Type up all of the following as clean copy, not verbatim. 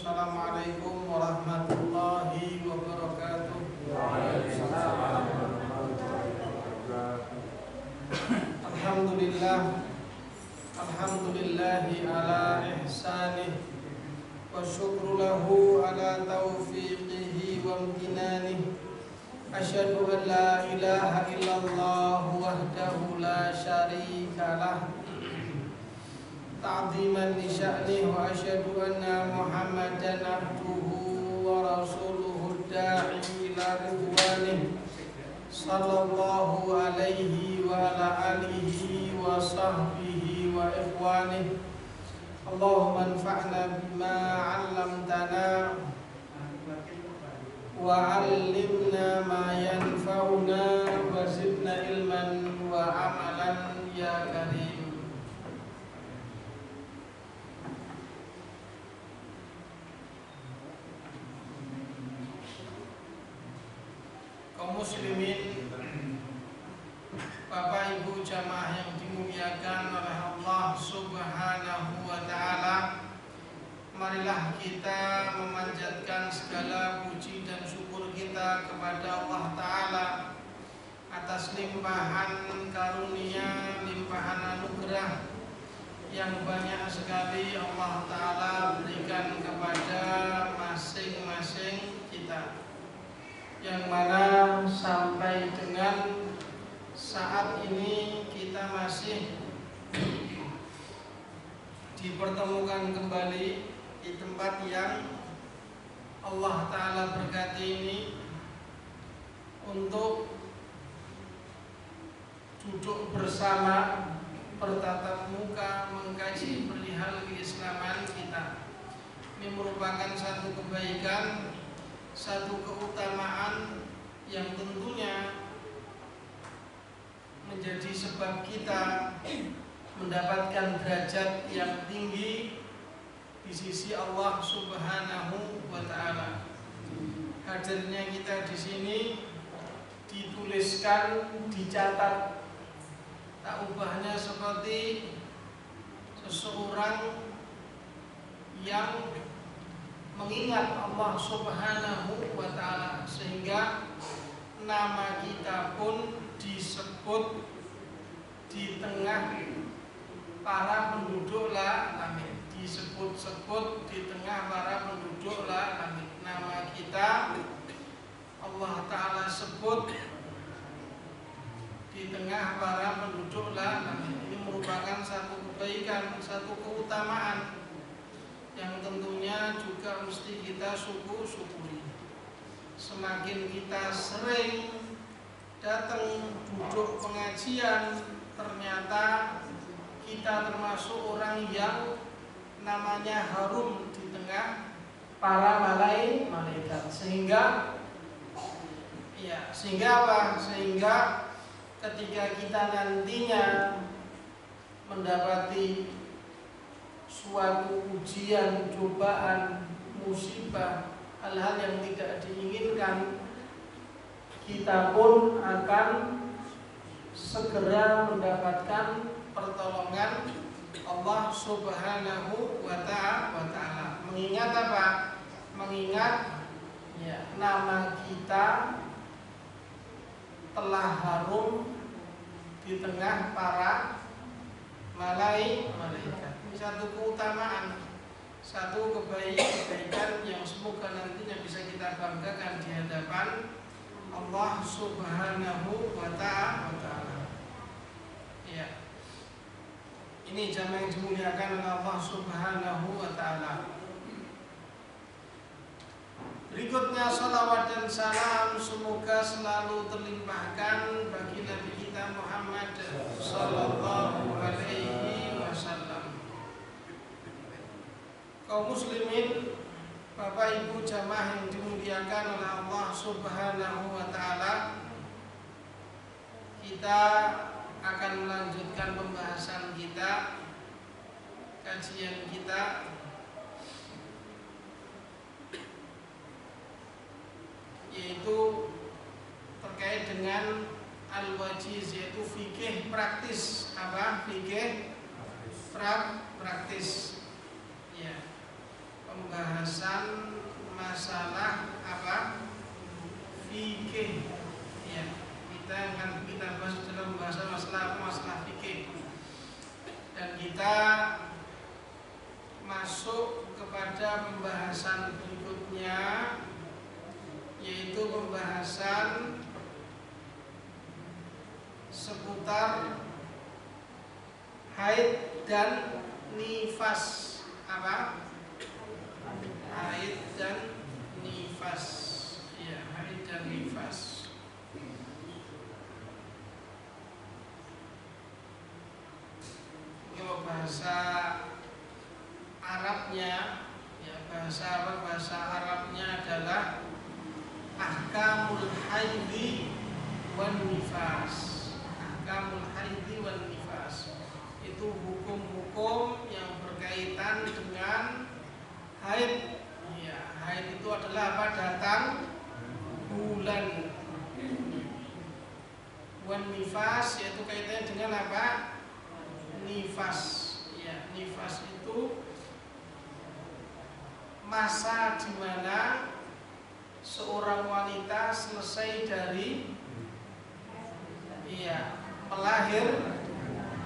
Assalamualaikum warahmatullahi wabarakatuh. Waalaikumsalam warahmatullahi wabarakatuh. Alhamdulillahi ala ihsanih wa syukru lahu ala taufiqihi wa amtinanih. Asyhadu an la ilaha illallah wahdahu la syarika lah ta'ziman li sya'nih, wa asyhadu anna Muhammadan abduhu wa rasuluhu da'i ila ridwanih sallallahu alaihi wa ala alihi wa sahbihi wa ikhwanih. Allahumma anfa'na bima 'allamtana wa 'allimna ma yanfa'una wa zidna ilman wa amalan ya karim. Kaum muslimin, Bapak Ibu jamaah yang dimuliakan oleh Allah Subhanahu wa taala, marilah kita memanjatkan segala puji dan syukur kita kepada Allah taala atas limpahan karunia, limpahan anugerah yang banyak sekali Allah taala berikan kepada masing-masing kita, yang mana sampai dengan saat ini kita masih dipertemukan kembali di tempat yang Allah Ta'ala berkati ini untuk duduk bersama, bertatap muka, mengkaji perihal keislaman kita. Ini merupakan satu kebaikan, satu keutamaan yang tentunya menjadi sebab kita mendapatkan derajat yang tinggi di sisi Allah Subhanahu wa taala. Hadirnya kita di sini dituliskan, dicatat, tak ubahnya seperti seseorang yang mengingat Allah Subhanahu wa taala, sehingga nama kita pun disebut di tengah para penduduk langit, disebut-sebut di tengah para penduduk langit. Nama kita Allah taala sebut di tengah para penduduk langit. Ini merupakan satu kebaikan, satu keutamaan yang tentunya juga mesti kita syukuri. Semakin kita sering datang duduk pengajian, ternyata kita termasuk orang yang namanya harum di tengah para malaikat. Sehingga apa? Sehingga ketika kita nantinya mendapati suatu ujian, cobaan, musibah, hal-hal yang tidak diinginkan, kita pun akan segera mendapatkan pertolongan Allah Subhanahu wa taala. Mengingat apa? Mengingat nama kita telah harum di tengah para malaikat. Ini satu keutamaan, satu kebaikan yang semoga nantinya bisa kita banggakan di hadapan Allah Subhanahu wa ta'ala. Ya. Ini jamaah yang dimuliakan oleh Allah Subhanahu wa ta'ala. Berikutnya salawat dan salam semoga selalu terlimpahkan bagi Nabi kita Muhammad sallallahu alaihi wasallam. Kaum muslimin, Bapak Ibu jamaah yang dimuliakan oleh Allah Subhanahu wa taala, kita akan melanjutkan pembahasan kita, kajian kita, yaitu terkait dengan al-wajiz, yaitu fikih praktis. Apa? Fikih praktis. Ya. pembahasan masalah apa? Fikih. Ya, kita akan bahas dalam pembahasan masalah fikih. Dan kita masuk kepada pembahasan berikutnya, yaitu pembahasan seputar haid dan nifas. Apa? Haid dan nifas. Ya, haid dan nifas. Kalau bahasa Arabnya, ya bahasa Arabnya adalah ahkamul haidi wan nifas. Ahkamul haidi wan nifas itu hukum-hukum yang berkaitan dengan haid. Ya, haid itu adalah apa? Datang bulan. Wan nifas yaitu kaitannya dengan apa? Nifas. Ya, nifas itu masa di mana seorang wanita selesai dari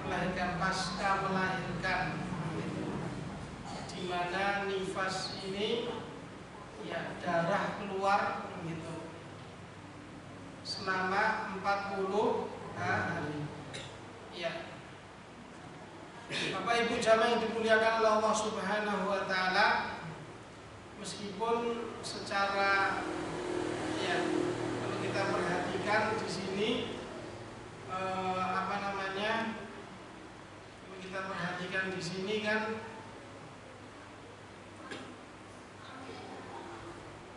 melahirkan, pasca melahirkan, di mana nifas ini ya darah keluar gitu selama 40 hari. Ya, Bapak Ibu jamaah yang dimuliakan oleh Allah Subhanahu wa taala, meskipun secara kalau kita perhatikan di sini kalau kita perhatikan di sini kan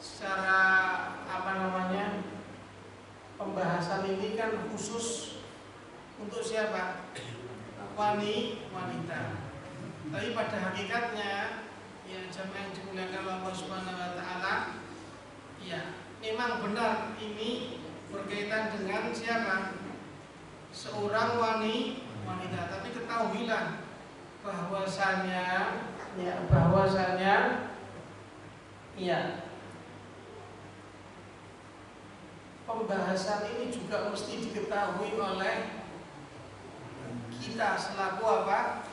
secara pembahasan ini kan khusus untuk siapa? Wanita. Tapi pada hakikatnya ya jamaah yang dimuliakan Allah Subhanahu wa taala, ya memang benar ini berkaitan dengan siapa? Seorang wanita. Tapi ketahuilah bahwasanya pembahasan ini juga mesti diketahui oleh kita selaku apa?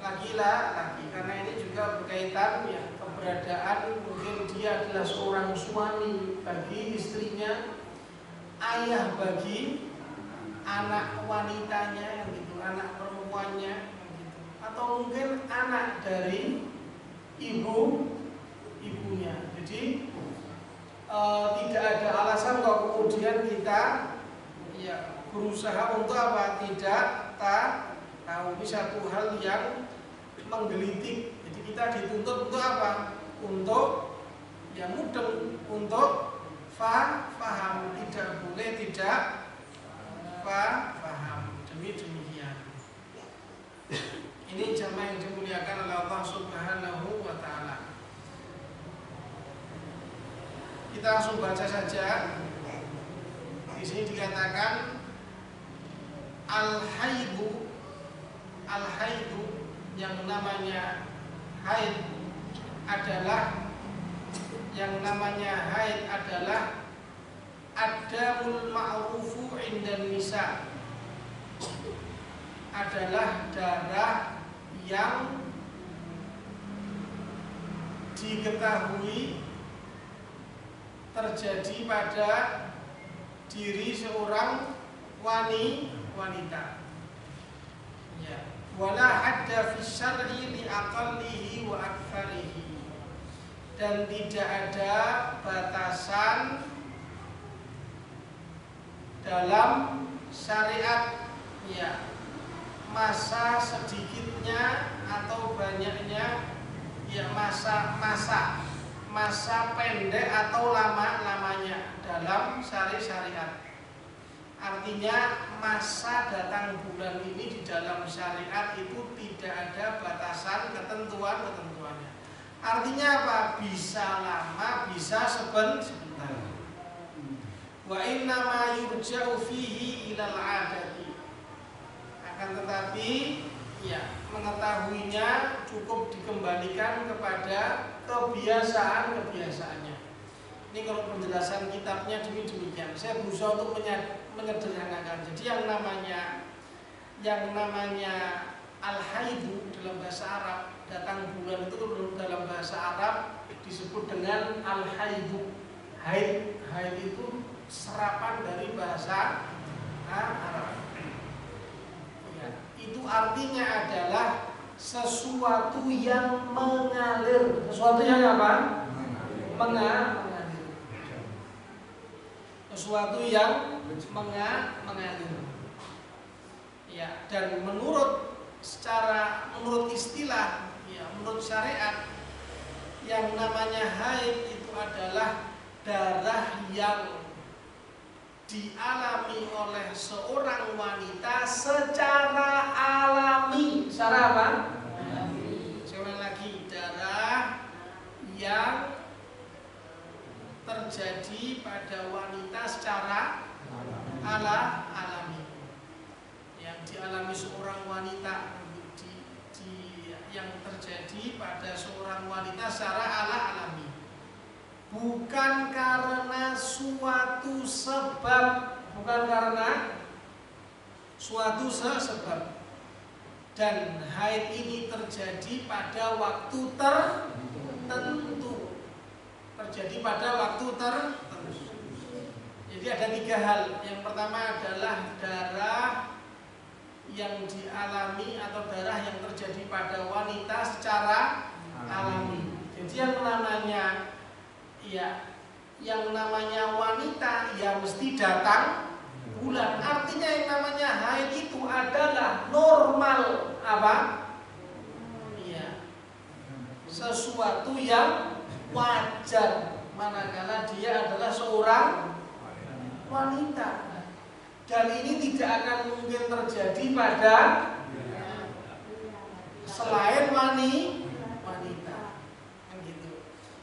Laki-laki, karena ini juga berkaitan ya keberadaan, mungkin dia adalah seorang suami bagi istrinya, ayah bagi anak wanitanya yang gitu, anak perempuannya yang gitu, atau mungkin anak dari ibunya. Jadi tidak ada alasan kalau kemudian kita ya berusaha untuk apa? Tidak tahu. Ini satu hal yang menggelitik. Jadi kita dituntut untuk apa? Untuk yang mudeng, untuk faham. Tidak boleh tidak faham. Demikian. Ini jamaah yang dimuliakan oleh Allah Subhanahu wa taala. Kita langsung baca saja. Di sini dikatakan al-haidu yang namanya haid adalah adamul ma'rufu indan nisa, adalah darah yang diketahui terjadi pada diri seorang wanita. Ya, wala hadda fi syar'i li aqallihi wa aktsarihi, dan tidak ada batasan dalam syariat ya masa sedikitnya atau banyaknya, ya masa pendek atau lamanya dalam syariat. Artinya masa datang bulan ini di dalam syariat itu tidak ada batasan ketentuannya. Artinya apa? Bisa lama, bisa sebentar. Wa inna ma yurja'u fihi ilal adati. Akan tetapi ya mengetahuinya cukup dikembalikan kepada kebiasaan-kebiasaannya. Ini kalau penjelasan kitabnya demikian. Saya berusaha untuk menyederhanakan. Jadi yang namanya al-haidu dalam bahasa Arab, datang bulan itu dalam bahasa Arab disebut dengan al-haidu. Haid itu serapan dari bahasa Arab. Ya, itu artinya adalah sesuatu yang mengalir. Sesuatu yang apa? Mengalir. Sesuatu yang mengalir. Ya, dan menurut istilah, ya, menurut syariat, yang namanya haid itu adalah darah yang dialami oleh seorang wanita secara alami. Secara apa? Saya ulang lagi, darah yang terjadi pada wanita secara alami, yang dialami seorang wanita, yang terjadi pada seorang wanita secara alami, bukan karena suatu sebab, dan haid ini terjadi pada waktu tertentu. Jadi ada 3 hal. Yang pertama adalah darah yang dialami atau darah yang terjadi pada wanita secara alami. Jadi yang namanya wanita ya mesti datang bulan. Artinya yang namanya haid itu adalah normal apa? Iya. Sesuatu yang wajar manakala dia adalah seorang wanita. Dan ini tidak akan mungkin terjadi pada selain wanita. Gitu.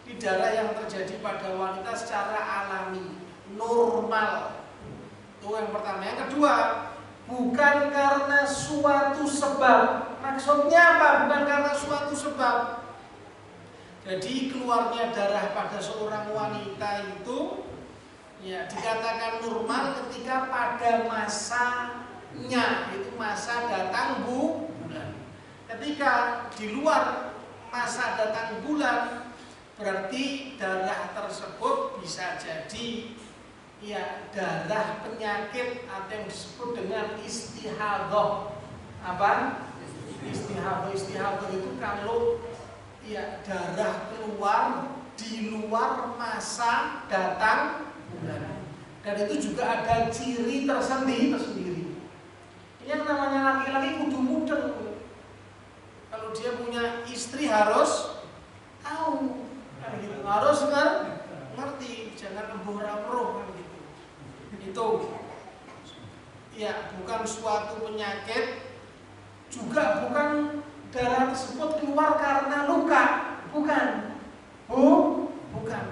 Di darah yang terjadi pada wanita secara alami, normal. Itu yang pertama. Yang kedua, bukan karena suatu sebab. Maksudnya apa? Bukan karena suatu sebab. Jadi keluarnya darah pada seorang wanita itu ya dikatakan normal ketika pada masanya, itu masa datang bulan. Ketika di luar masa datang bulan, berarti darah tersebut bisa jadi ya darah penyakit atau yang disebut dengan istihadah. Apa? Istihadah itu kalau ya darah keluar di luar masa datang bulan. Dan itu juga ada ciri tersendiri. Yang namanya laki-laki kudu mudeng. Kalau dia punya istri harus tahu, kan gitu. Harus ngerti, jangan embuh-embuh kan gitu. Itu ya bukan suatu penyakit, juga bukan darah tersebut keluar karena luka, bukan. Bukan.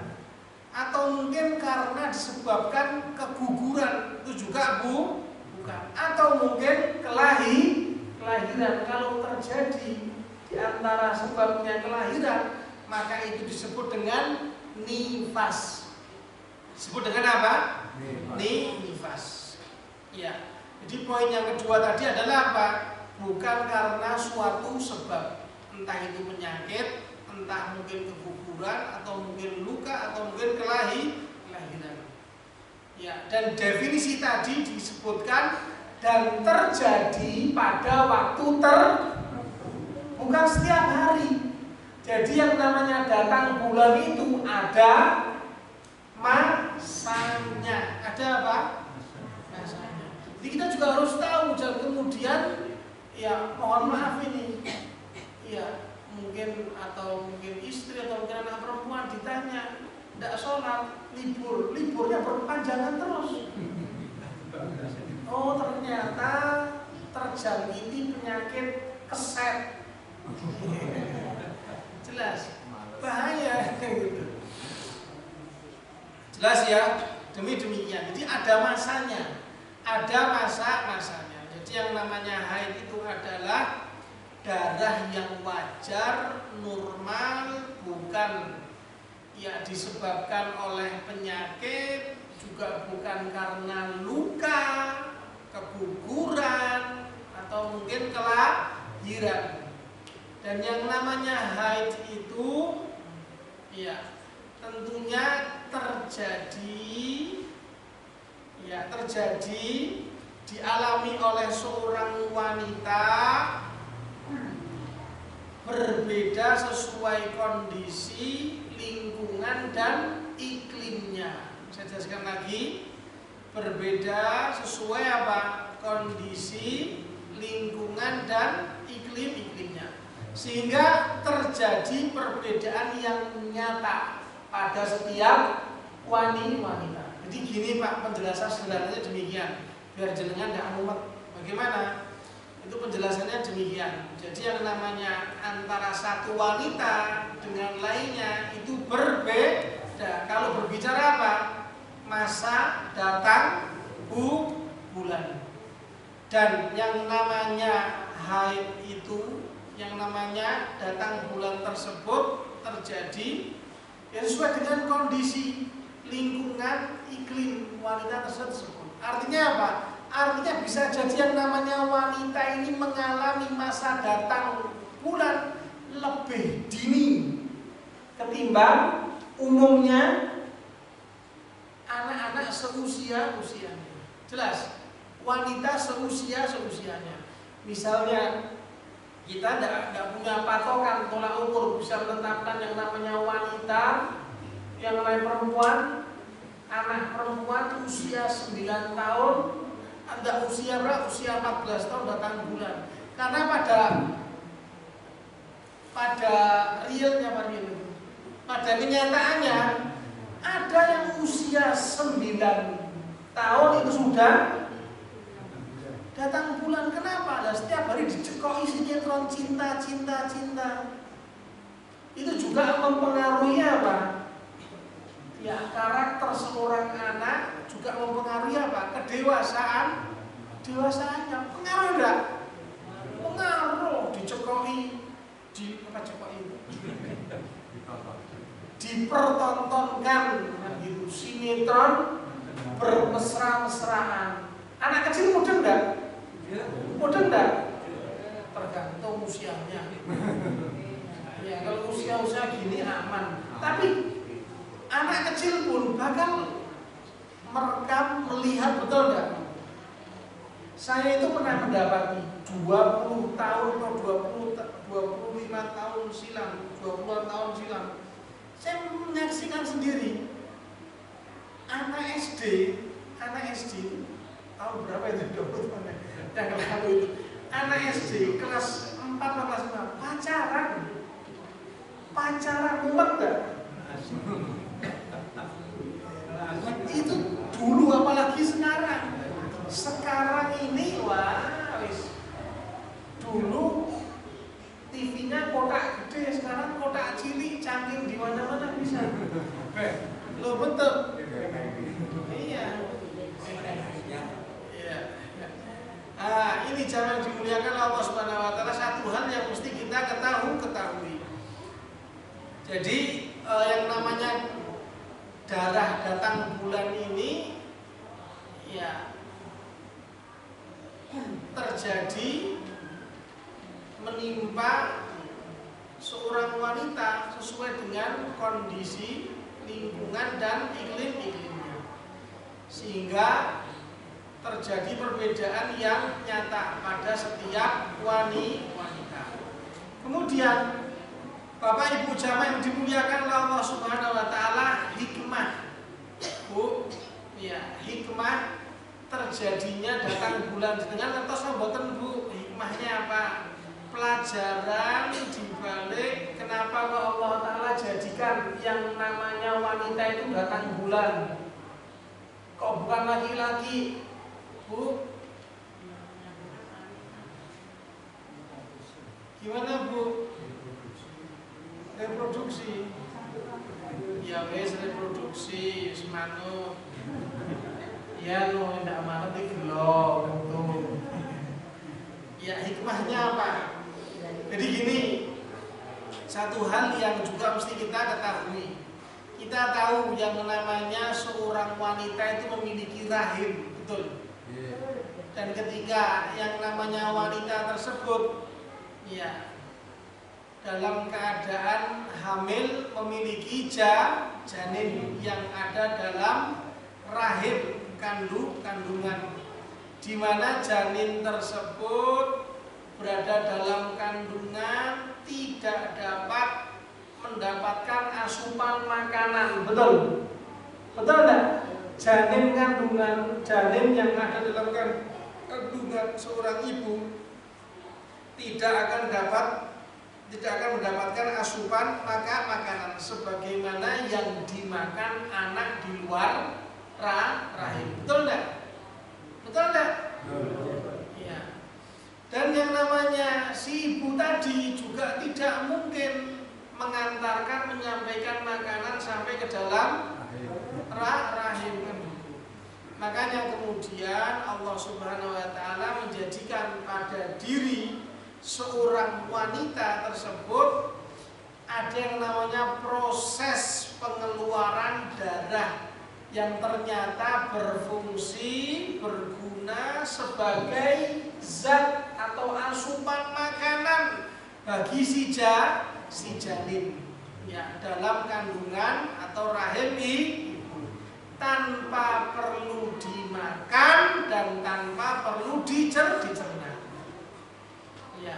Atau mungkin karena disebabkan keguguran, itu juga bukan. Atau mungkin kelahiran. Kalau terjadi di antara sebabnya kelahiran, maka itu disebut dengan nifas. Disebut dengan apa? Nifas. Ya. Jadi poin yang kedua tadi adalah apa? Bukan karena suatu sebab, entah itu penyakit, entah mungkin keguguran, atau mungkin luka, atau mungkin kelahiran. Ya, dan definisi tadi disebutkan dan terjadi pada waktu bukan setiap hari. Jadi yang namanya datang bulan itu ada masanya. Ada apa? Masanya. Jadi kita juga harus tahu, jangan kemudian ya mohon maaf ini ya mungkin istri atau mungkin anak perempuan ditanya tidak sholat, liburnya berpanjangan terus. Oh ternyata terjangkiti penyakit keset. Jelas bahaya gitu. Jelas ya, demikian. Jadi ada masanya, ada masanya. Jadi yang namanya haid itu adalah darah yang wajar, normal, bukan ya disebabkan oleh penyakit, juga bukan karena luka, keguguran, atau mungkin kelahiran. Dan yang namanya haid itu ya tentunya terjadi dialami oleh seorang wanita berbeda sesuai kondisi, lingkungan, dan iklimnya. Saya jelaskan lagi, berbeda sesuai apa? Kondisi, lingkungan, dan iklimnya. Sehingga terjadi perbedaan yang nyata pada setiap wanita. Jadi gini Pak, penjelasan sederhananya demikian, biar jenengan tidak mumet. Bagaimana? Itu penjelasannya demikian. Jadi yang namanya antara satu wanita dengan lainnya itu berbeda. Kalau berbicara apa? Masa datang bulan. Dan yang namanya haid itu, yang namanya datang bulan tersebut terjadi ya sesuai dengan kondisi, lingkungan, iklim wanita tersebut. Artinya apa? Artinya bisa jadi yang namanya wanita ini mengalami masa datang bulan lebih dini ketimbang umumnya anak-anak seusianya. Jelas, wanita seusianya. Misalnya kita tidak punya patokan tolak ukur bisa menetapkan yang namanya wanita, yang namanya perempuan, anak perempuan usia 9 tahun, ada usia berapa? Usia 14 tahun datang bulan. Karena pada realnya pada kenyataannya ada yang usia 9 tahun itu sudah datang bulan. Kenapa? Nah, setiap hari dicekoki sinetron cinta. Itu juga mempengaruhi apa? Ya, karakter seorang anak juga mempengaruhi apa? Kedewasaannya. Pengaruh enggak? Pengaruh. Dicekoki dipertontonkan gitu sinetron bermesra-mesraan. Anak kecil mudah enggak? Mudah enggak? Tergantung usianya. Ya, kalau usia gini aman. Tapi anak kecil pun bakal merekam, melihat, betul enggak? Saya itu pernah mendapati 20 tahun atau 25 tahun silam, 20 tahun silam, saya menyaksikan sendiri anak SD tahun berapa itu? 20 tahun yang lalu itu. Anak SD kelas 4 atau kelas 5 pacaran mumet enggak? Itu dulu, apalagi sekarang ini wis. Dulu TV-nya kotak gede, sekarang kotak cilik, canggih di mana-mana bisa. Lo betul. Iya. Ini jangan dimuliakan Allah Subhanahu wa taala, satu hal yang mesti kita ketahui. Jadi yang namanya darah datang bulan ini ya terjadi menimpa seorang wanita sesuai dengan kondisi, lingkungan, dan iklimnya, sehingga terjadi perbedaan yang nyata pada setiap wanita. Kemudian Bapak Ibu jamaah yang dimuliakan Allah Subhanahu wa taala, hikmah hikmah terjadinya datang bulan dengan entos mboten Bu, hikmahnya apa? Pelajaran dibalik kenapa Allah taala jadikan yang namanya wanita itu datang bulan, kok bukan laki-laki, Bu? Gimana Bu? Reproduksi. Ya wes reproduksi semanu. Ya lo ndak manut iki lho, betul. Ya hikmahnya apa? Jadi gini, satu hal yang juga mesti kita ketahui. Kita tahu yang namanya seorang wanita itu memiliki rahim, betul. Dan ketika yang namanya wanita tersebut ya dalam keadaan hamil memiliki janin yang ada dalam rahim kandungan, di mana janin tersebut berada dalam kandungan tidak dapat mendapatkan asupan makanan, betul? Betul enggak? Janin yang ada dalam kandungan seorang ibu tidak akan mendapatkan asupan makanan sebagaimana yang dimakan anak di luar rahim. Betul enggak? Betul enggak? Iya. Dan yang namanya si ibu tadi juga tidak mungkin menyampaikan makanan sampai ke dalam rahim. Makanya kemudian Allah Subhanahu wa taala menjadikan pada diri seorang wanita tersebut ada yang namanya proses pengeluaran darah yang ternyata berguna sebagai zat atau asupan makanan bagi si janin ya dalam kandungan atau rahim ibu, tanpa perlu dimakan dan tanpa perlu dicerna. Ya.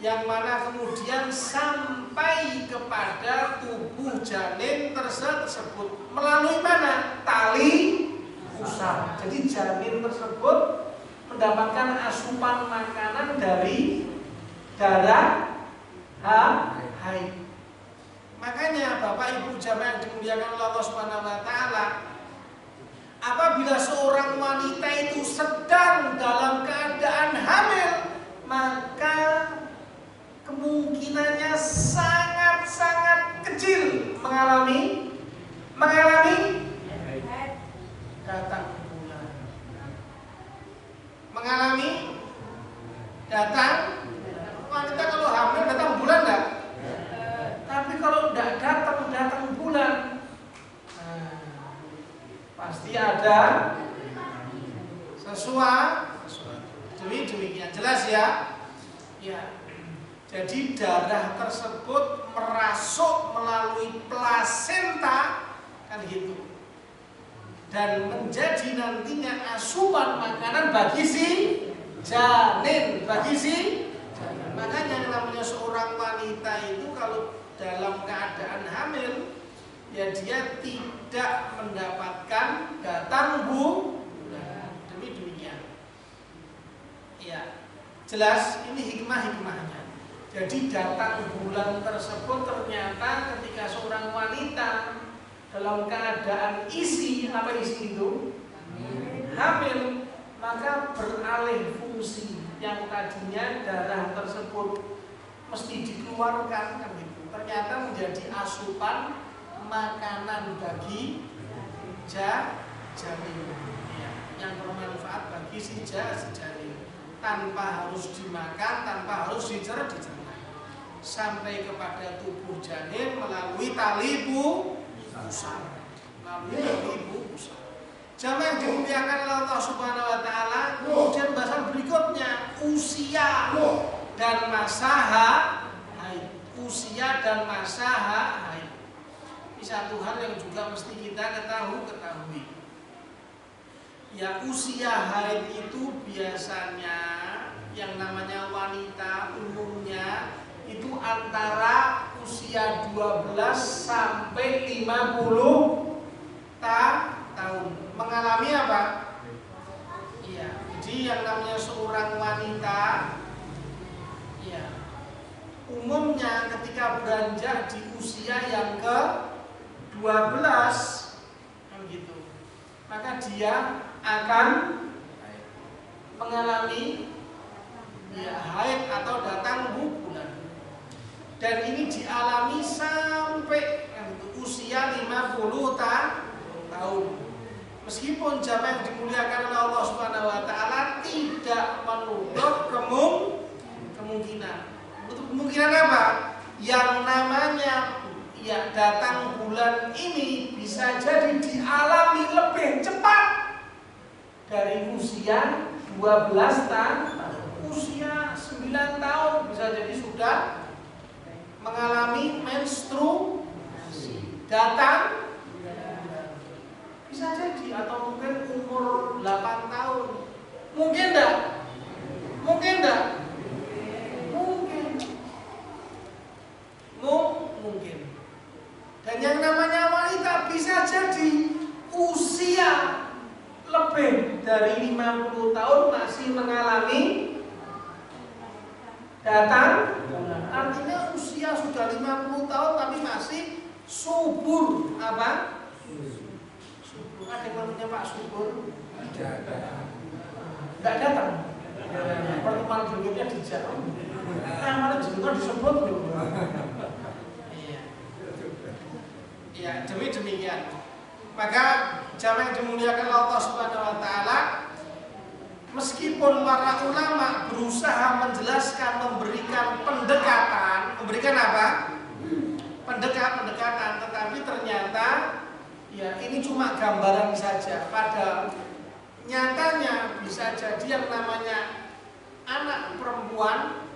Yang mana kemudian sampai kepada tubuh janin tersebut melalui mana? Tali pusar. Jadi janin tersebut mendapatkan asupan makanan dari darah haid. Makanya Bapak Ibu jamaah yang dimuliakan oleh Allah Subhanahu wa taala, apabila seorang wanita itu sedang dalam keadaan hamil, maka kemungkinannya sangat-sangat kecil mengalami datang bulan. Mengalami datang wanita kalau hamil datang bulan enggak? Tapi kalau tidak datang bulan, pasti ada sesuatu. Demikian jelas ya. Ya. Jadi darah tersebut merasuk melalui plasenta kan gitu. Dan menjadi nantinya asupan makanan bagi si janin, Makanya yang namanya seorang wanita itu kalau dalam keadaan hamil, ya dia tidak mendapatkan datang bulan. Demikian. Ya, jelas ini hikmahnya. Jadi datang bulan tersebut ternyata ketika seorang wanita dalam keadaan isi itu? Hamil, maka beralih fungsi yang tadinya darah tersebut mesti dikeluarkan kan gitu. Ternyata menjadi asupan makanan bagi janin ya, yang bermanfaat bagi si janin tanpa harus dimakan, tanpa harus dicerna sampai kepada tubuh janin melalui tali pusar. Jamaah yang dimuliakan oleh Allah Subhanahu wa taala, kemudian bahasan berikutnya usia dan masa haid. Ini satu hal yang juga mesti kita ketahui. Ya, usia haid itu biasanya yang namanya wanita umumnya itu antara usia 12 sampai 50 tahun. Mengalami apa? Iya, jadi yang namanya seorang wanita ya umumnya ketika beranjak di usia yang ke-12 kan gitu, maka dia akan mengalami ya haid atau datang bulan. Dan ini dialami sampai usia 50 tahun. Meskipun jamaah yang dimuliakan oleh Allah Subhanahu wa taala tidak menutup kemungkinan kemungkinan. Menutup kemungkinan apa? Yang namanya ya datang bulan ini bisa jadi dialami lebih cepat dari usia 12 tahun. Usia 9 tahun bisa jadi sudah mengalami menstruasi. Datang bisa jadi, atau mungkin umur 8 tahun. Mungkin enggak? Mungkin enggak? Mungkin. Mungkin. Dan yang namanya wanita bisa jadi usia lebih dari 50 tahun masih mengalami datang. Artinya usia sudah 50 tahun tapi masih subur. Apa? Subur. Ada yang namanya Pak Subur? Tidak datang. Pertemuan berikutnya dijawab. Mana jenengan disebut belum? Iya, demikian. Maka jamaah yang dimuliakan Allah Subhanahu wa taala, meskipun para ulama berusaha menjelaskan, memberikan pendekatan, memberikan apa? Pendekatan, tetapi ternyata ya ini cuma gambaran saja. Pada nyatanya bisa jadi yang namanya anak perempuan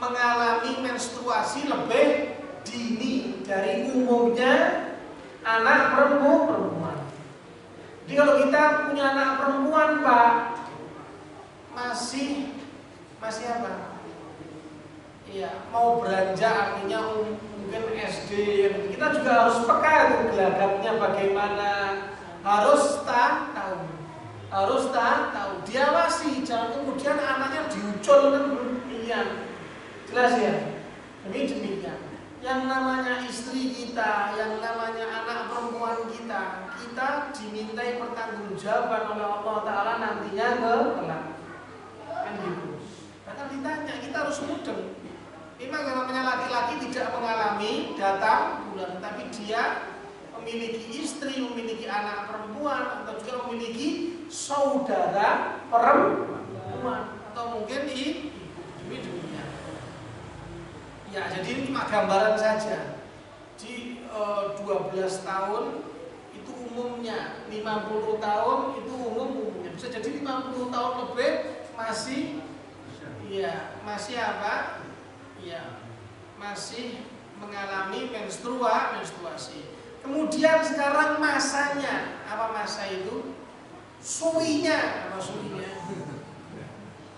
mengalami menstruasi lebih dini dari umumnya anak perempuan. Jadi kalau kita punya anak perempuan, Pak, masih apa? Iya, mau beranjak artinya mungkin SD, kita juga harus peka itu gelagatnya bagaimana, harus tahu. Diawasi, jangan kemudian anaknya diucul kan demikian. Jelas ya? Demikian. Yang namanya istri kita, yang namanya anak perempuan kita dimintai pertanggungjawaban oleh Allah Ta'ala nantinya kelak. Kan gitu. Bahkan ditanya, kita harus mudeng. Memang yang namanya laki-laki tidak mengalami datang bulan, tapi dia memiliki istri, memiliki anak perempuan, atau juga memiliki saudara perempuan, atau mungkin demikian. Ya, jadi ini cuma gambaran saja. Di 12 tahun itu umumnya, 50 tahun itu umumnya. Bisa jadi 50 tahun lebih masih apa? Ya, masih mengalami menstruasi. Kemudian sekarang masanya, apa masa itu? Suwinya, apa suwinya?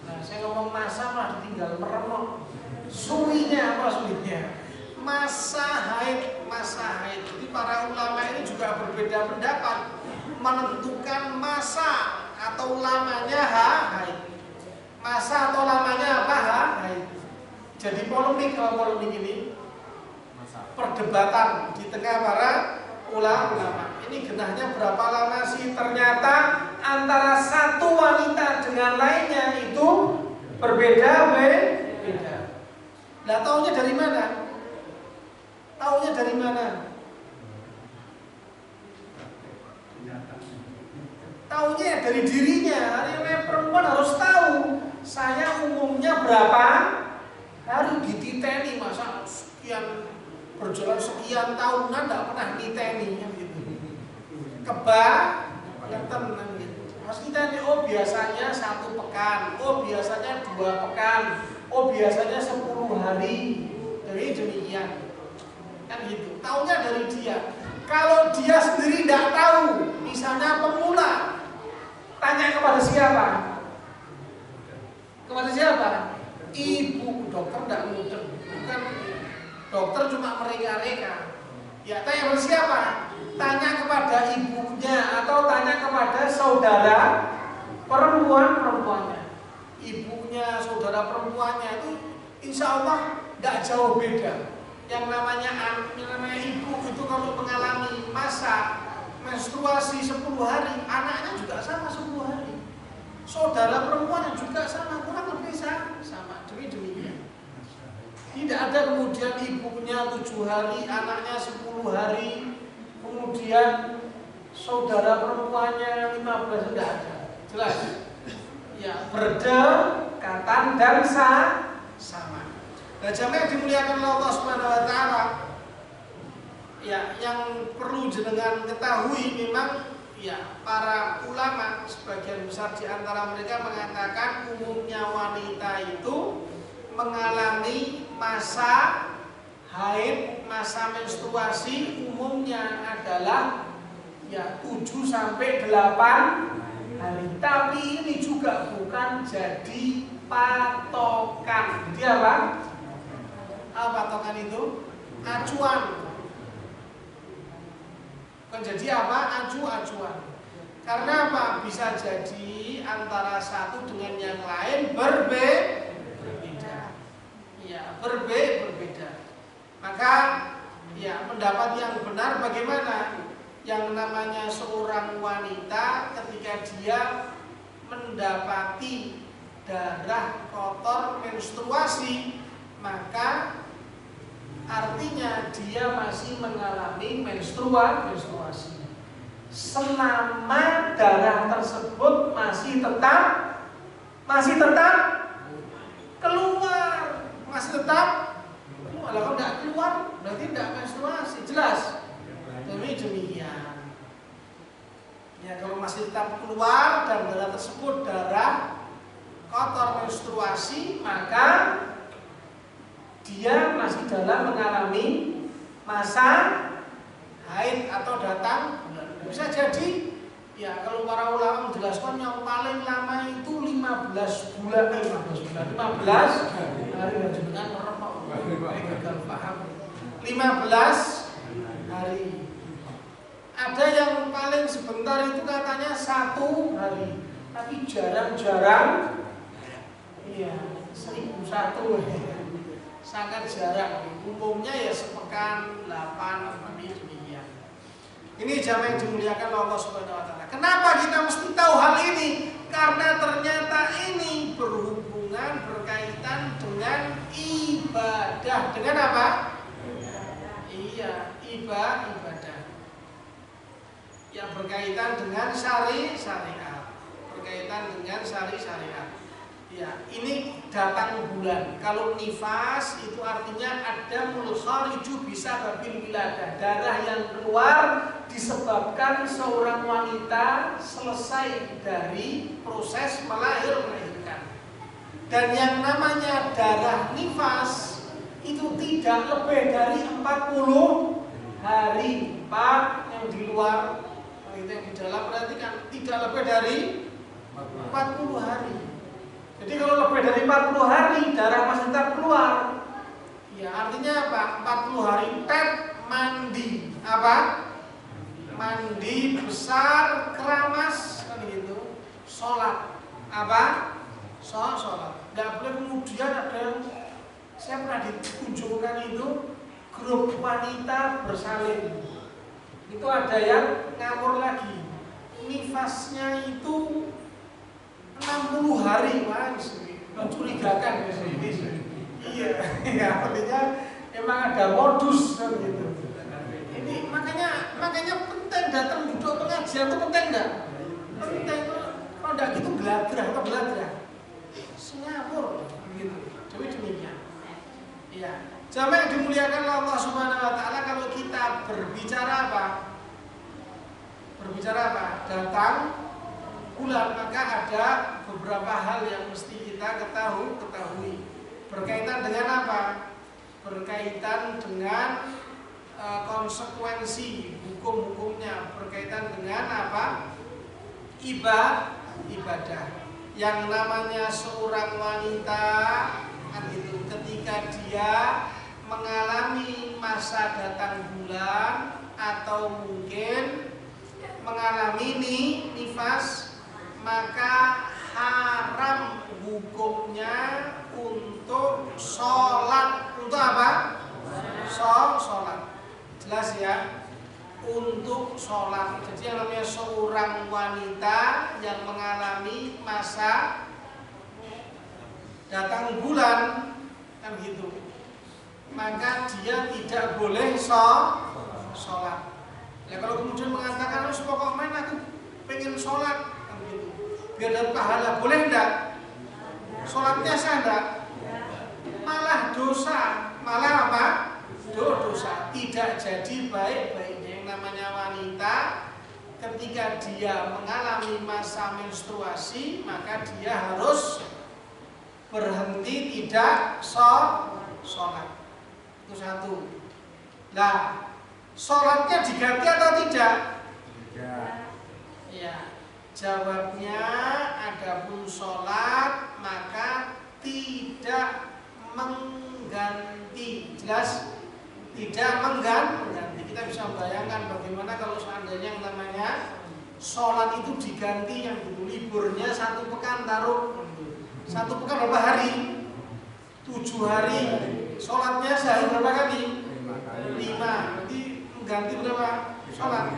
Nah, saya ngomong masa malah tinggal meremuk. Suwinya apa suwinya? Masa haid. Jadi para ulama ini juga berbeda pendapat menentukan masa atau lamanya haid. Masa atau lamanya apa haid. Jadi polemik ini perdebatan di tengah para ulama. Ini genahnya berapa lama sih? Ternyata antara satu wanita dengan lainnya itu berbeda. Nah, taunya dari mana? Taunya dari dirinya. Artinya perempuan harus tahu. Saya umumnya berapa hari dititeni, masa sekian berjalan sekian tahunan tidak pernah diteni gitu. Kebangetan gitu. Mas kita ini biasanya 1 pekan, biasanya 2 pekan. Biasanya 10 hari. Jadi demikian. Kan gitu. Taunya dari dia. Kalau dia sendiri tidak tahu, misalnya pemula, tanya kepada siapa? Ibu. Dokter tidak mudah. Bukan dokter cuma mereka-reka. Ya, tanya kepada siapa? Tanya kepada ibunya atau tanya kepada saudara perempuannya. Ibunya, saudara perempuannya itu insya Allah tidak jauh beda. Yang namanya ibu itu kalau mengalami masa menstruasi 10 hari, anaknya juga sama 10 hari. Saudara perempuannya juga sama, kurang lebih sama. Demikian. Tidak ada kemudian ibunya 7 hari, anaknya 10 hari, kemudian saudara perempuannya 15, tidak ada. Jelas. Ya, berdekatan dan Nah, jamaah dimuliakan oleh Allah Subhanahu wa taala. Ya, yang perlu jenengan ketahui memang ya para ulama sebagian besar di antara mereka mengatakan umumnya wanita itu mengalami masa haid, masa menstruasi umumnya adalah ya 7 sampai 8 hari. Tapi ini juga bukan jadi patokan. Jadi apa? Apa patokan itu? Acuan. Bukan jadi apa? Acuan. Karena apa? Bisa jadi antara satu dengan yang lain berbeda. Ya, berbeda. Maka ya pendapat yang benar bagaimana? Yang namanya seorang wanita ketika dia mendapati darah kotor menstruasi, maka artinya dia masih mengalami menstruasi. Selama darah tersebut masih tetap keluar, kalau tidak keluar berarti tidak menstruasi, jelas. Demikian. Ya, kalau masih tetap keluar dan darah tersebut darah kotor menstruasi, maka dia masih dalam mengalami masa haid atau datang bulan. Bisa jadi ya kalau para ulama menjelaskan yang paling lama itu 15 hari dengan gagal paham. 15 hari. Ada yang paling sebentar itu katanya 1 hari. Tapi jarang-jarang iya 1001 sangat jarang. Umumnya ya sepekan 8 demikian. Ini jamaah yang dimuliakan Allah Subhanahu wa taala. Kenapa kita mesti tahu hal ini? Karena ternyata ini berhubungan berkaitan dengan ibadah. Dengan apa? Iya, ibadah. Yang berkaitan dengan syariat. Berkaitan dengan syariat. Ya, ini datang bulan. Kalau nifas itu artinya ada mulkhariju bisa babil wiladah. Darah yang keluar disebabkan seorang wanita selesai dari proses melahirkan. Dan yang namanya darah nifas itu tidak lebih dari 40 hari. Pak yang di luar, itu yang di dalam berarti kan tidak lebih dari 40 hari. Jadi kalau lebih dari 40 hari darah masih tetap keluar, ya artinya apa? 40 hari tet mandi apa? Mandi besar keramas kan gitu. Sholat apa? Sholat. Nggak boleh kemudian ada yang saya pernah dikunjungkan itu grup wanita bersalin. Itu ada yang ngawur lagi. Nifasnya itu 60 hari, Mas. Mencurigakan ini. Iya, artinya emang ada modus kan gitu. Ini makanya penting datang duduk pengajian itu penting enggak? Penting. Kalau enggak gitu belajar. Singapura gitu. Demikian. Iya. Jamaah yang dimuliakan Allah Subhanahu wa taala, kalau kita berbicara apa? Datang bulan, maka ada beberapa hal yang mesti kita ketahui. Berkaitan dengan apa? Berkaitan dengan konsekuensi hukum-hukumnya, berkaitan dengan apa? Ibadah. Yang namanya seorang wanita kan gitu, ketika dia mengalami masa datang bulan atau mungkin mengalami nifas, maka haram hukumnya untuk sholat. Untuk apa? Sholat. Jelas ya? Untuk sholat. Jadi yang namanya seorang wanita yang mengalami masa datang bulan kan gitu, maka dia tidak boleh sholat. Ya kalau kemudian mengatakan pokoknya aku pengen sholat kan gitu, biar dapat pahala, boleh enggak? Sholatnya sah enggak? malah dosa, malah apa? Dosa. Tidak jadi baik-baiknya. Yang namanya wanita ketika dia mengalami masa menstruasi, maka dia harus berhenti tidak sholat. Itu satu. Nah, sholatnya diganti atau tidak? Tidak. Ya, jawabnya adapun sholat maka tidak mengganti. Jelas? Tidak mengganti. Kita bisa bayangkan bagaimana kalau seandainya yang namanya sholat itu diganti, yang dulu liburnya 1 pekan, taruh 1 pekan berapa hari? 7 hari. Sholatnya sehari berapa kali? 5. Berarti mengganti berapa sholat?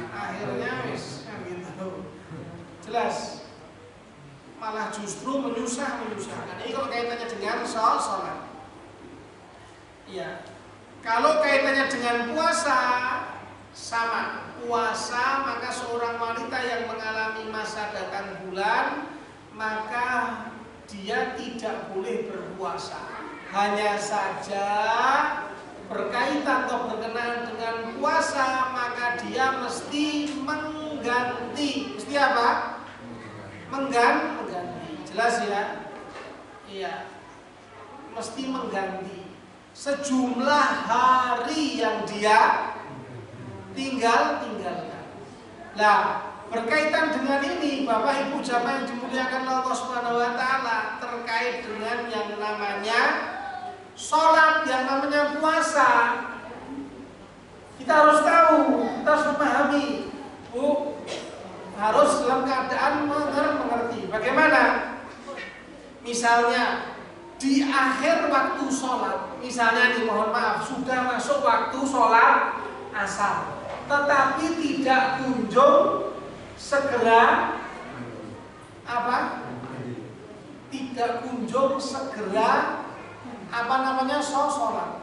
Akhirnya wis gitu. Jelas. Malah justru menyusahkan. Ini kalau kaitannya dengan sholat. Iya. Kalau kaitannya dengan puasa sama. Puasa maka seorang wanita yang mengalami masa datang bulan maka dia tidak boleh berpuasa. Hanya saja berkaitan atau berkenaan dengan puasa maka dia mesti mengganti. Mesti apa? Mengganti. Jelas ya? Iya. Mesti mengganti sejumlah hari yang dia tinggalkan. Nah, berkaitan dengan ini Bapak Ibu jamaah yang dimuliakan Allah Subhanahu wa taala, terkait dengan yang namanya sholat, yang namanya puasa, kita harus tahu, kita harus memahami, Bu, harus dalam keadaan mengerti. Bagaimana? Misalnya di akhir waktu sholat, misalnya nih mohon maaf sudah masuk waktu sholat asar, tetapi tidak kunjung segera apa? Tidak kunjung segera apa namanya sholat.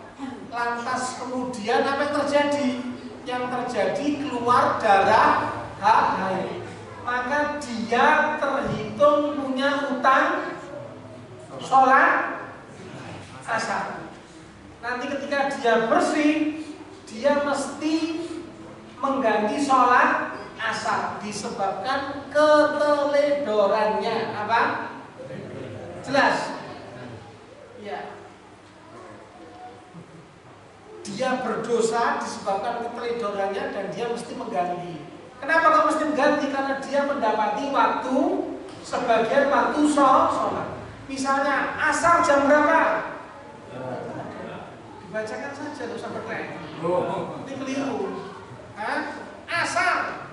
Lantas kemudian apa yang terjadi? Yang terjadi keluar darah haid. Maka dia terhitung punya utang sholat asar. Nanti ketika dia bersih, dia mesti mengganti sholat asar disebabkan keteledorannya. Apa? Jelas? Ya. Dia berdosa disebabkan keteledorannya dan dia mesti mengganti. Kenapa kok mesti mengganti? Karena dia mendapati waktu sebagian waktu sholat. Misalnya asar jam berapa? Dibacakan saja, tidak usah bertanya. Ini keliru. Asar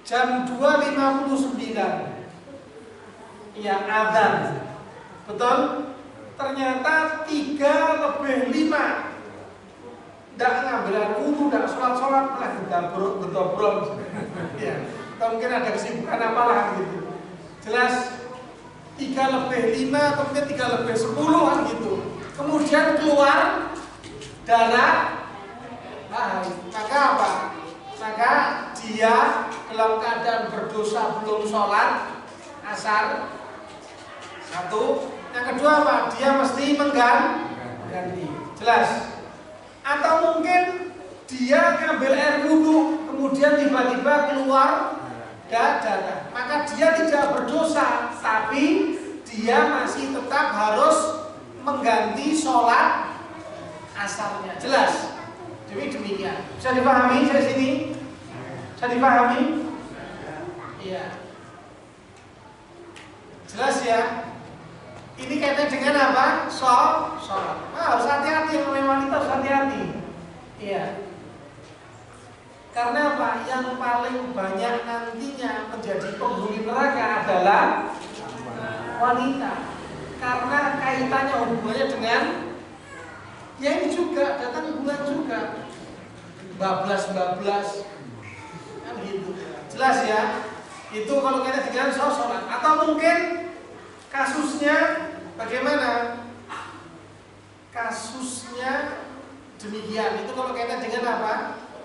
jam 2.59. Iya, adzan. Betul? Ternyata 3:05. Tidak ngambil wudu, tidak sholat, malah getobrol. Ya, atau mungkin ada kesibukan apalah gitu. Jelas 3:05 atau mungkin 3:10 gitu. Kemudian keluar darah haid. Maka apa? Maka dia dalam keadaan berdosa belum sholat asar. Satu. Yang kedua apa? Dia mesti mengganti. Jelas? Atau mungkin dia ngambil air wudhu, kemudian tiba-tiba keluar darah. Maka dia tidak berdosa, tapi dia masih tetap harus mengganti sholat asarnya. Jelas? Jadi demikian. Bisa dipahami dari sini? Bisa dipahami? Iya. Jelas ya? Ini kaitannya dengan apa? Sholat. Harus hati-hati, yang wanita harus hati-hati. Iya. Karena apa? Yang paling banyak nantinya menjadi penghuni neraka adalah wanita. Karena kaitannya hubungannya dengan ya ini juga datang bulan juga. Bablas kan gitu. Jelas ya? Itu kalau kita dengan sholat. Atau mungkin kasusnya bagaimana? Kasusnya demikian. Itu kalau kaitan dengan apa?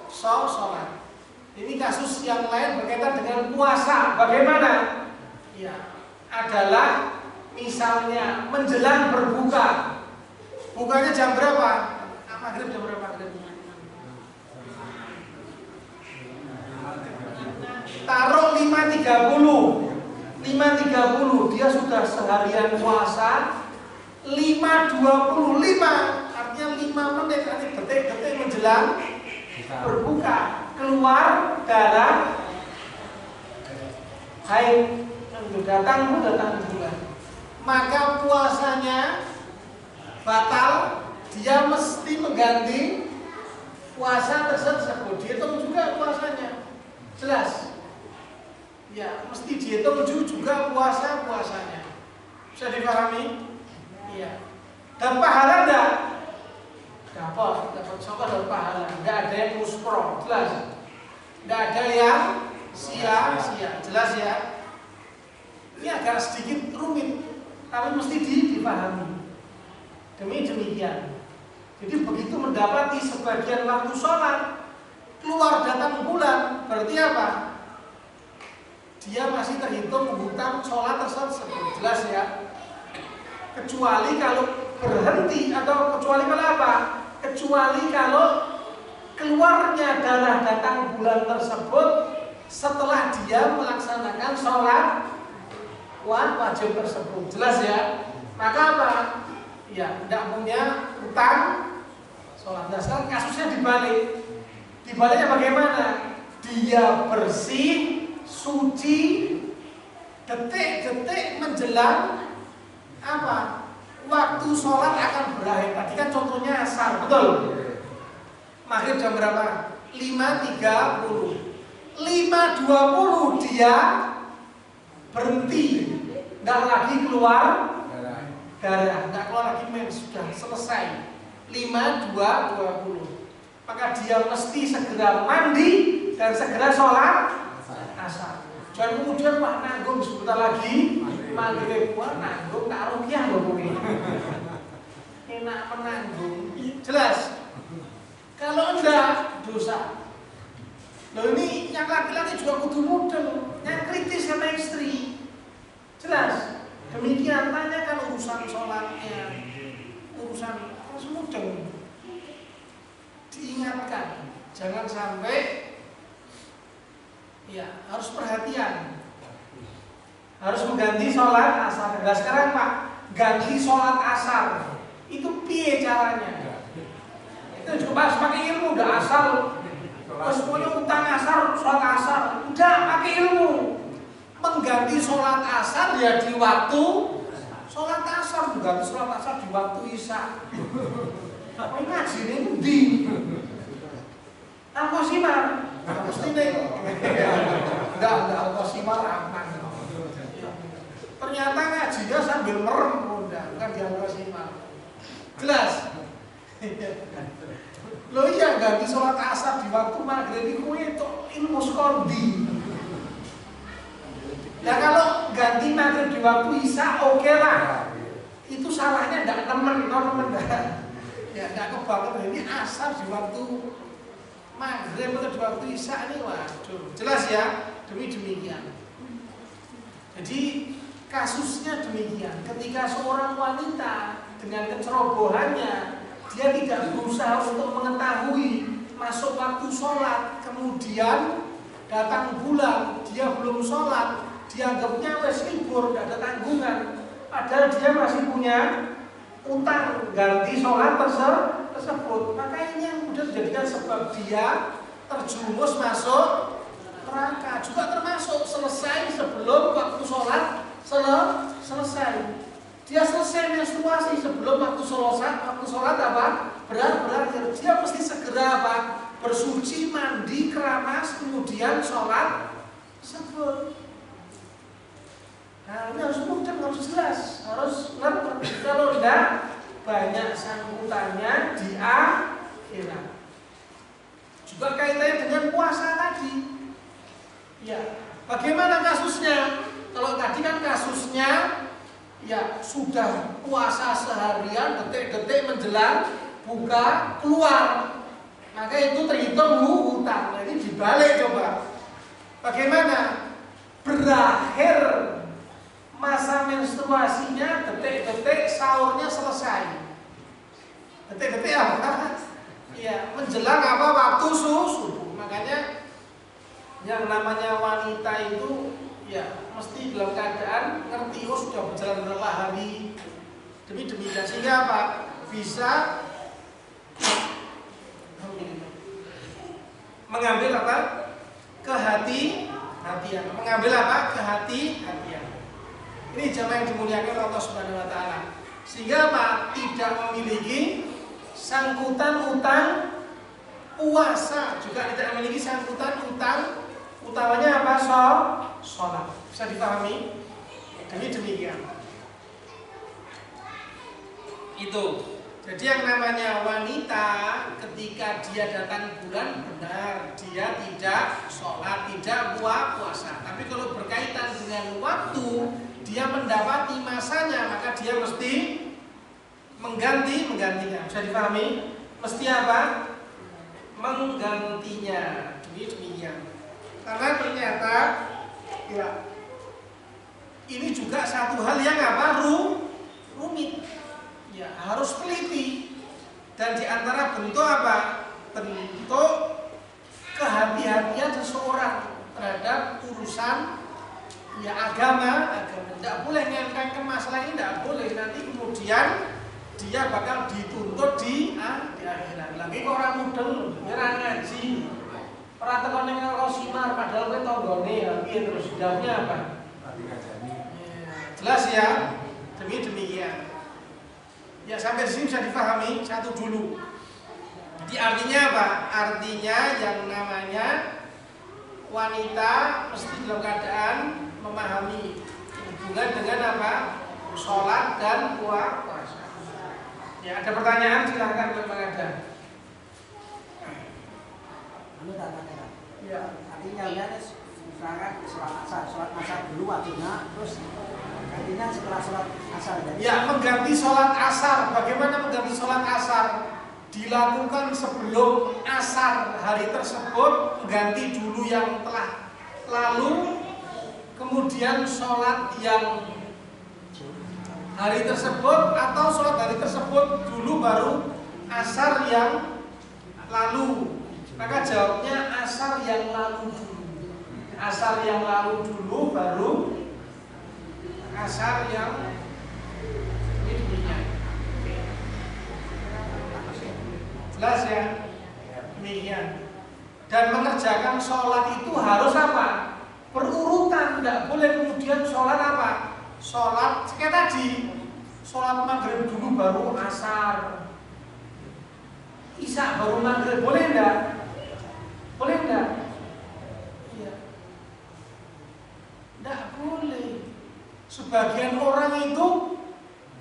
Sholat. Ini kasus yang lain berkaitan dengan puasa. Bagaimana? Ya, adalah Misalnya menjelang berbuka, bukanya jam berapa? Maghrib jam berapa? Taruh 5.30, dia sudah seharian puasa. 5.25, artinya 5 menit, artinya detik-detik menjelang berbuka, keluar darah haid, datang bulan, maka puasanya batal. Dia mesti mengganti puasa tersebut. Dihitung juga puasanya, jelas. Ya, mesti dihitung juga puasanya. Bisa dipahami? Iya. Dan pahala enggak? Dapat sokor dan pahala. Enggak ada yang muspro, jelas. Enggak ada yang sia-sia, jelas ya. Ini agak sedikit rumit, tapi mesti dipahami. Demikian. Jadi begitu mendapati sebagian waktu sholat keluar datang bulan, berarti apa? Dia masih terhitung hutang sholat tersebut, jelas ya. Kecuali kalau berhenti, atau kecuali kalau apa? Kecuali kalau keluarnya darah datang bulan tersebut setelah dia melaksanakan sholat wajib tersebut, jelas ya. Maka apa? Ya, tidak punya hutang sholat. Nah, sekarang kasusnya dibaliknya bagaimana? Dia bersih, suci, detik-detik menjelang apa? Waktu sholat akan berakhir. Tadi kan contohnya asar, betul? Maghrib jam berapa? 5.30. 5.20 dia berhenti, nggak lagi keluar darah, nggak keluar lagi mens, sudah selesai. 5.20. Maka dia mesti segera mandi dan segera sholat asar. Jangan kemudian wah nanggung sebentar lagi maghrib, wah nanggung tak rupiah loh mungkin. Enak menanggung, jelas. Kalau enggak dosa. Loh ini yang laki-laki juga kudu mudeng, yang kritis sama istri, jelas. Demikian tanyakan urusan sholatnya, urusan harus mudeng. Diingatkan, jangan sampai ya harus perhatian, harus mengganti sholat asar. Nah sekarang Pak, ganti sholat asar itu piye caranya? Itu juga harus pakai ilmu, udah asal. Terus punya utang asar, sholat asar, udah pakai ilmu. Mengganti sholat asar ya di waktu sholat asar, mengganti sholat asar di waktu isya. Apa ngaji ini di? Al-Qasimar, mesti nih. Enggak Al-Qasimar aman. Ternyata ngajinya sambil merem, bukan di Al-Qasimar. Jelas. Loh iya ganti sholat asar di waktu maghrib itu ilmu skondi. Nah kalau ganti maghrib di waktu isya oke lah. Itu salahnya enggak temen ya enggak kebanget. Ini asar di waktu maghrib atau di waktu isya ini waduh. Jelas ya, demikian. Jadi kasusnya demikian. Ketika seorang wanita dengan kecerobohannya dia tidak berusaha untuk mengetahui masuk waktu sholat, kemudian datang bulan, dia belum sholat, dianggapnya wes libur, tidak ada tanggungan, padahal dia masih punya utang ganti sholat tersebut. Maka ini yang kemudian menjadikan sebab dia terjumus masuk neraka. Juga termasuk selesai sebelum waktu sholat selesai. Dia selesai menstruasi sebelum waktu sholat apa? Berakhir. Dia mesti segera apa? Bersuci, mandi, keramas, kemudian sholat tersebut. Nah ini harus mudah, harus jelas, harus ngerti. Kalau tidak banyak sangkutannya di akhirat. Juga kaitannya dengan puasa tadi. Ya, bagaimana kasusnya? Kalau tadi kan kasusnya ya sudah puasa seharian, detik-detik menjelang buka keluar, maka itu terhitung hutang. Nah, ini dibalik coba. Bagaimana? Berakhir masa menstruasinya detik-detik sahurnya selesai. Detik-detik apa? Ya, menjelang apa waktu subuh. Makanya yang namanya wanita itu ya mesti dalam keadaan ngerti sudah berjalan berapa hari demikian, sehingga apa? Bisa mengambil apa? Kehati-hatian. Mengambil apa? Kehati-hatian. Ini jamaah yang dimuliakan Allah Subhanahu wa taala. Sehingga apa? Tidak memiliki sangkutan utang puasa, juga tidak memiliki sangkutan utang utamanya apa? Sholat. Bisa dipahami? Demikian. Itu. Jadi yang namanya wanita ketika dia datang bulan benar dia tidak sholat, tidak puasa. Tapi kalau berkaitan dengan waktu dia mendapati masanya, maka dia mesti menggantinya. Bisa dipahami? Mesti apa? Menggantinya. Demikian. Karena ternyata ya, ini juga satu hal yang apa? Rumit. Ya, harus teliti. Dan diantara bentuk apa? Bentuk kehati-hatian seseorang terhadap urusan ya agama. Tidak boleh ngenteng masalah ini, tidak boleh. Nanti kemudian dia bakal dituntut di akhirat. Lagi kok orang mudeng nyerang ngaji. Ora tekan ning Rosimar padahal kowe tanggane ya piye terus jawabnya apa? Jelas ya? Demikian. Ya sampai sini bisa dipahami satu dulu. Jadi artinya apa? Artinya yang namanya wanita mesti dalam keadaan memahami hubungan dengan apa? Sholat dan puasa. Ya ada pertanyaan silahkan memang ada. Ya. Artinya ya misalkan sholat asar dulu waktunya, terus gantinya setelah sholat asar. Ya mengganti sholat asar. Bagaimana mengganti sholat asar? Dilakukan sebelum asar hari tersebut, ganti dulu yang telah lalu, kemudian sholat yang hari tersebut atau sholat hari tersebut dulu baru asar yang lalu. Maka jawabnya asar yang lalu dulu. Asar yang lalu dulu baru asar yang ini. Jelas ya? Demikian. Dan mengerjakan sholat itu harus apa? Berurutan, tidak boleh kemudian sholat apa? Sholat kayak tadi, sholat maghrib dulu baru asar, isya baru maghrib, boleh enggak? Boleh enggak? Iya. Enggak boleh. Sebagian orang itu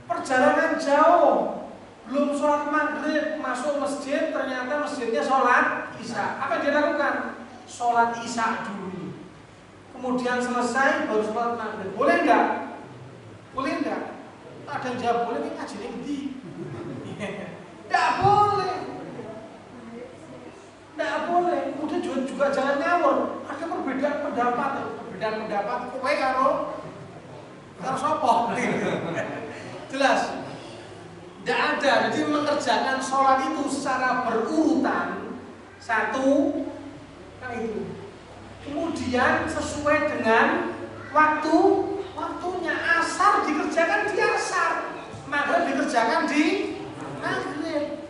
perjalanan jauh, belum sholat maghrib, masuk masjid, ternyata masjidnya sholat isya. Apa dia lakukan? Sholat isya dulu, kemudian selesai baru sholat maghrib. Boleh enggak? Boleh enggak? Ada yang jawab boleh, kita ngaji di. Enggak boleh. Enggak boleh. Kemudian juga jangan ngawur. Ada perbedaan pendapat kowe karo sapa. Jelas. Tidak ada. Jadi mengerjakan sholat itu secara berurutan. Satu, kan itu. Kemudian sesuai dengan waktunya. Asar dikerjakan di asar, maghrib dikerjakan di maghrib.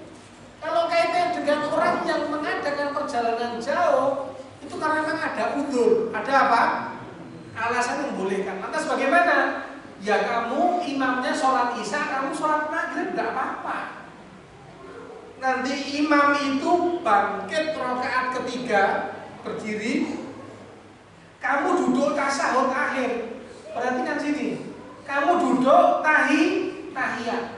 Kalau kaitan dengan orang yang mengadakan perjalanan jauh, itu karena memang ada udzur, ada apa? Alasan yang membolehkan. Lantas bagaimana? Ya kamu imamnya sholat isya, kamu sholat maghrib, tidak apa-apa. Nanti imam itu bangkit rakaat ketiga, berdiri, kamu duduk tasyahud akhir. Perhatikan sini, kamu duduk tahiyat,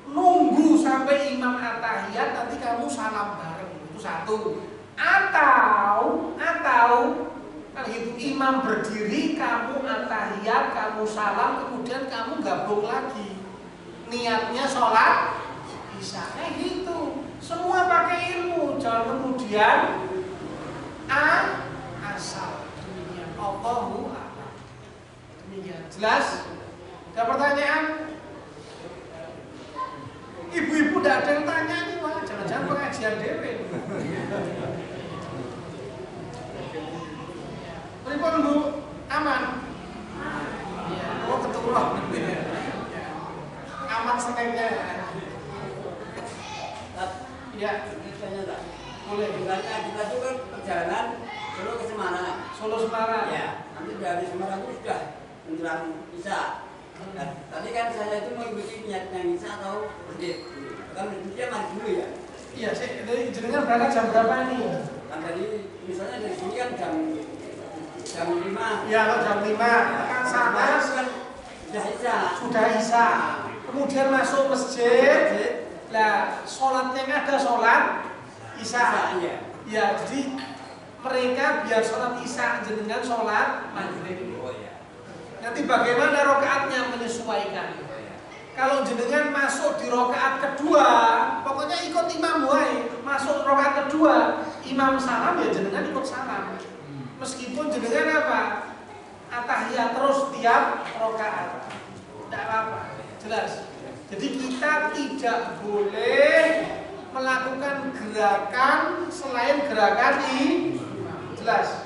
nunggu sampai imam at-tahiyat, nanti kamu salam bareng. Itu satu. Atau kalau itu imam berdiri, kamu at-tahiyat, kamu salam, kemudian kamu gabung lagi. Niatnya sholat isya. Gitu. Semua pakai ilmu, jangan kemudian asal. Demikian. Allahu a'lam. Demikian. Jelas? Ada pertanyaan? Ibu-ibu tidak ada yang tanya nih, wah jangan-jangan pengajian dewe. Pripun Bu? Aman? Iya, oh keturun. Aman senengnya. Iya. Boleh. Misalnya kita itu kan perjalanan Solo ke Semarang. Solo Semarang. Ya. Nanti dari Semarang itu sudah menjelang Isya. Nah, tadi kan saya itu mengikuti niatnya Isya atau masjid. Kan dia mandi dulu ya. Iya, dari jenengan berangkat jam berapa nih? Kan dari misalnya dari sini kan jam 5. Iya, kalau jam 5 kan sana kan sudah Isya. sudah Isya. Kemudian masuk masjid. Lah, sholatnya ada sholat Isya. Iya. Ya, jadi mereka biar sholat Isya jenengan sholat maghrib. Oh iya. Nanti bagaimana rokaatnya menyesuaikan. Kalau jenengan masuk di rokaat kedua, pokoknya ikut imam wae. Masuk rokaat kedua, imam salam ya jenengan ikut salam. Meskipun jenengan apa? Atahiyat terus tiap rokaat. Tidak apa-apa. Jelas. Jadi kita tidak boleh melakukan gerakan selain gerakan imam. Jelas.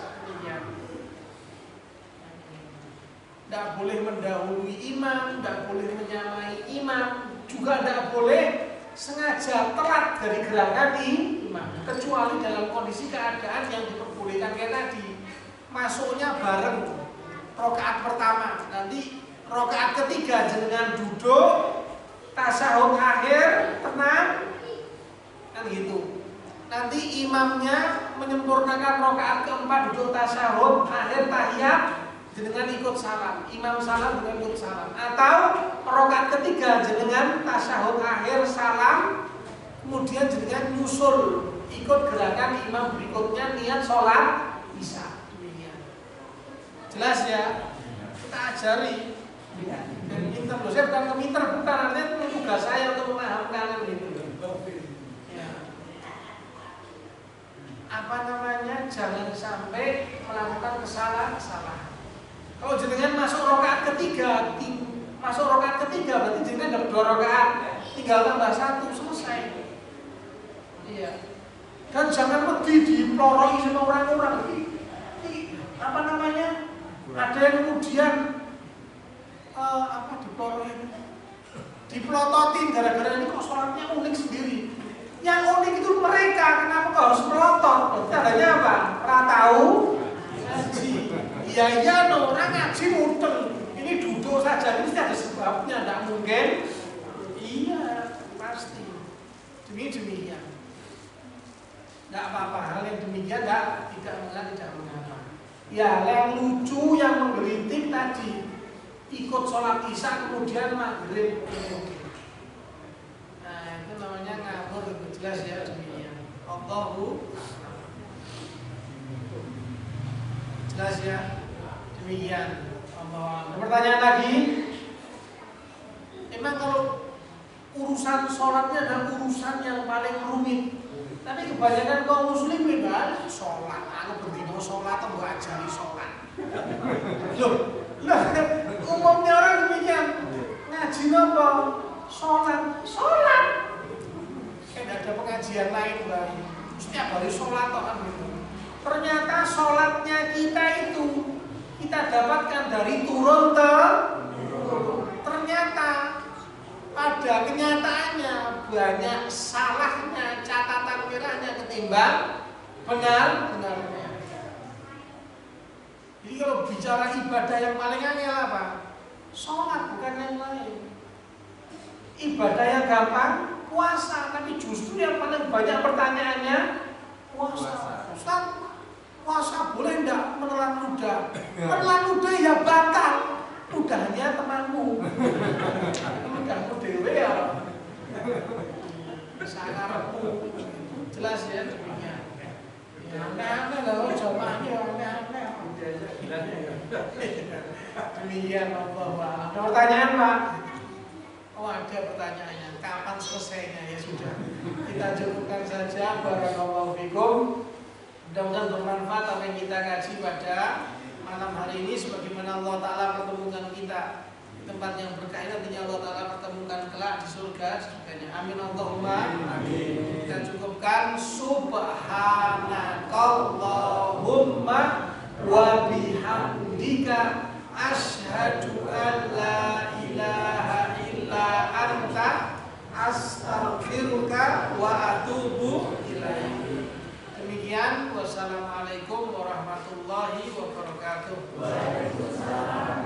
Tidak boleh mendahului imam, tidak boleh menyamai imam, juga tidak boleh sengaja telat dari gerakan imam, kecuali dalam kondisi keadaan yang diperbolehkan kayak tadi. Masuknya bareng rokaat pertama, nanti rokaat ketiga jenengan duduk, tasyahud akhir, tenang, kan gitu. Nanti imamnya menyempurnakan rokaat keempat duduk tasyahud akhir tahiyat, jenengan ikut salam, imam salam dengan ikut salam. Atau rokaat ketiga jenengan tasyahud akhir salam, kemudian jenengan nyusul ikut gerakan imam berikutnya niat sholat Isya. Jelas ya? Kita ajari. Dan pinter loh, saya bukan keminter, bukan, artinya tugas saya untuk memahamkan gitu. Ya. Apa namanya? Jangan sampai melakukan kesalahan. Kalau jenengan masuk rokaat ketiga, berarti jenengan dapat 2 rokaat, tinggal tambah 1, selesai. Iya. Dan jangan wedi diploroi sama orang-orang. Apa namanya? Ada yang kemudian diploroi, dipelototin gara-gara ini kok sholatnya unik sendiri. Yang unik itu mereka, kenapa kok harus melotot? Berarti adanya apa? Pernah tahu? Ngaji. Iya no, orang ngaji mudeng. Ini duduk saja, ini ada sebabnya, tidak mungkin. Iya, pasti. Demikian. Tidak apa-apa, hal yang demikian tidak mengapa. Ya, yang lucu, yang menggelitik tadi, ikut sholat Isya kemudian maghrib. Nah, itu namanya ngawur, jelas ya demikian. Allahu jelas ya. Demikian. Allah. Pertanyaan lagi. Memang kalau urusan sholatnya adalah urusan yang paling rumit. Tapi kebanyakan kaum muslimin kan sholat, aku berdino sholat atau gak ajari sholat. Loh, umumnya orang demikian. Ngaji apa? Sholat. Kayak ada pengajian lain lagi. Setiap hari sholat kan gitu. Ternyata sholatnya kita itu kita dapatkan dari turun temurun. Ternyata pada kenyataannya banyak salahnya, catatan merahnya ketimbang benarnya. Jadi kalau bicara ibadah yang paling angel apa? Sholat, bukan yang lain. Ibadah yang gampang, puasa. Tapi justru yang paling banyak pertanyaannya puasa. Ustaz, puasa boleh enggak menelan ludah? Menelan ludah ya batal. Ludahnya temanmu. Ludahmu dewe ya. Sakarepmu. Jelas ya demikian. Ya aneh-aneh lah jamaahnya aneh-aneh. Demikian Allah. Ada pertanyaan Pak? Oh ada pertanyaannya. Kapan selesainya? Ya sudah. Kita cukupkan saja. Barakallahu fikum. Mudah-mudahan bermanfaat apa yang kita kaji pada malam hari ini. Sebagaimana Allah Ta'ala pertemukan kita tempat yang berkah ini nantinya Allah Ta'ala pertemukan kelak di surga. Amin Allahumma amin. Kita cukupkan subhanakallahumma wa bihamdika asyhadu an la ilaha illa anta astaghfiruka wa atubu ilaik. Demikian, wassalamualaikum warahmatullahi wabarakatuh. Waalaikumsalam.